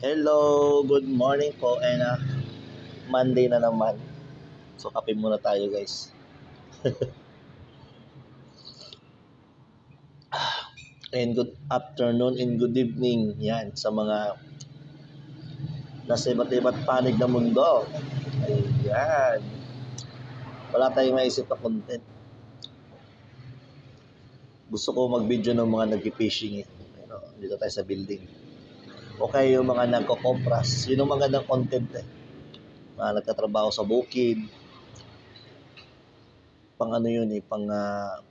Hello, good morning po and Monday na naman. So kape muna tayo guys. And good afternoon and good evening yan sa mga nasa iba't panig ng mundo. Ayan. Wala tayong maisip na content. Gusto ko mag-video ng mga nag-fishing dito tayo sa building. Okay, yung mga nagko-compras, yun ang magandang content mga nagtatrabaho sa bukid, pang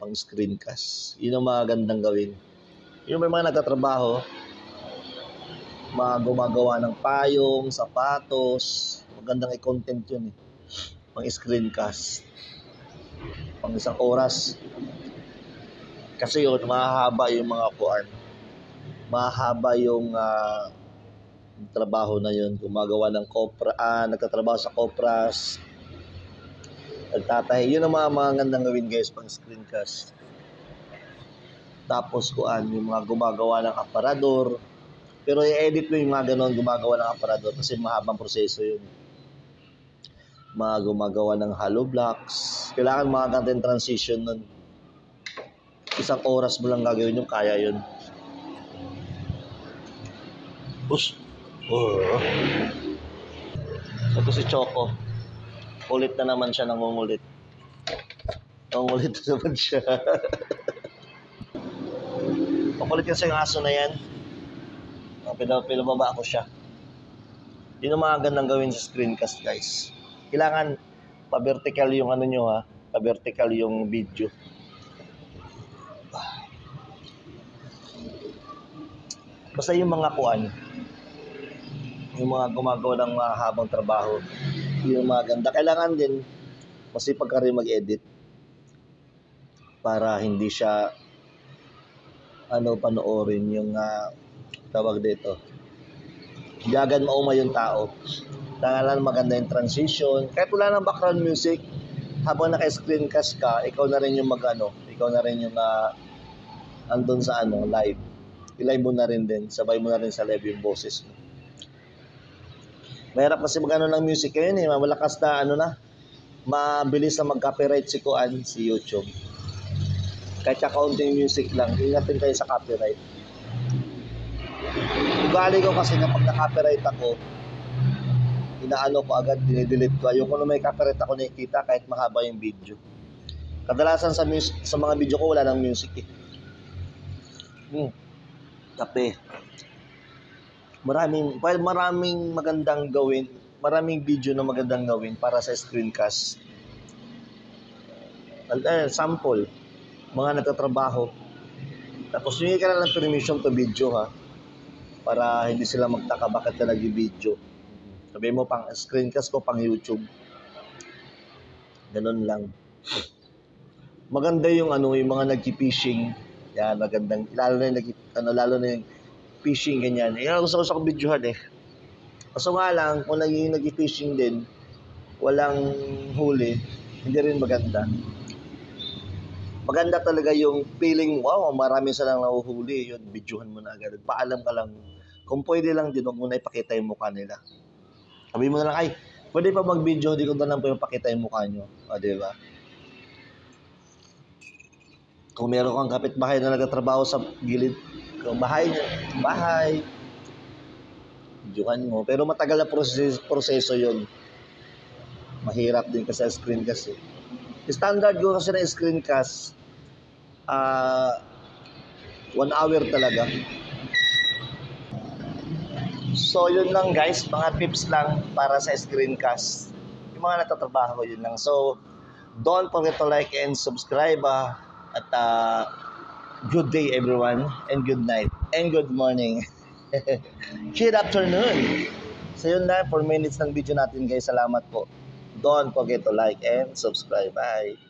pang screencast. Yun ang magandang gawin. Yung may mga nagtatrabaho, mga gumagawa ng payong, sapatos, magandang i-content yun pang screencast. Pang isang oras. Kasi yun, mahaba yung mga kuan. Mahaba yung trabaho na yun. Gumagawa ng nagtatrabaho sa Kopras, nagtatahi. Yun ang mga magandang gawin guys pang screencast. Tapos yung mga gumagawa ng aparador. Pero i-edit mo yung mga ganon gumagawa ng aparador kasi mahabang proseso yun. Mga gumagawa ng hollow blocks. Kailangan mga content transition nun. Isang oras mo lang gagawin yung kaya yun. Push. Ito si Choco. Ulit na naman siya, nangungulit. Nangungulit na naman siya. Pakulit kasi yung aso na yan. Pinababa ako siya. Yun ang mga gandang gawin sa screencast guys. Kailangan pa-vertical yung nyo pa-vertical yung video. Basta yung mga yung mga gumagawa ng mahabang trabaho, yung maganda. Kailangan din masipag ka rin mag-edit para hindi siya panoorin yung tawag dito. Diyagan mauma yung tao. Kailangan maganda yung transition. Kahit wala ng background music, habang naka-screencast ka, ikaw na rin yung ikaw na rin yung andun sa live. I-live mo na rin din, sabay mo na rin sa live yung boses mo. Mahirap kasi ng music ngayon malakas na mabilis na mag-copyright si YouTube. Kahit kaunting music lang, ingatin kayo sa copyright. Ugali ko kasi kapag na-copyright ako, ko agad, dinidelete ko. Ayoko na may copyright ako nakikita kahit mahaba yung video. Kadalasan sa mga video ko wala nang music Kape. Maraming magandang gawin, maraming video na magandang gawin para sa screencast. Sample, mga nagtatrabaho. Tapos hindi ka na ng permission to video para hindi sila magtaka bakit ka nag-video. Sabi mo pang screencast ko pang YouTube. Ganun lang. Maganda yung yung mga nag-fishing. Yan, magandang lalo na yung fishing ganyan. Gusto ko sa videohan Kaso nga lang, kung nag-fishing din, walang huli, hindi rin maganda. Maganda talaga yung feeling, wow, marami silang nahuhuli, yun, videohan mo na agad. Paalam ka lang. Kung pwede lang din, huwag mo na ipakita yung mukha nila. Sabi mo na lang, ay, pwede pa mag-video, di ko na lang po yung pakita yung mukha nyo. Diba? Kung meron kang kapitbahay na nagtatrabaho sa gilid, bahay, videohan mo. Pero matagal na proseso yun. Mahirap din kasi sa screencast Standard ko kasi na screencast, 1 hour talaga. So yun lang guys, mga tips lang para sa screencast. Yung mga natatrabaho, yun lang. So don't forget to like and subscribe at good day everyone, and good night, and good morning. Good afternoon. So yun na, 4 minutes ng video natin guys. Salamat po. Don't forget to like and subscribe. Bye.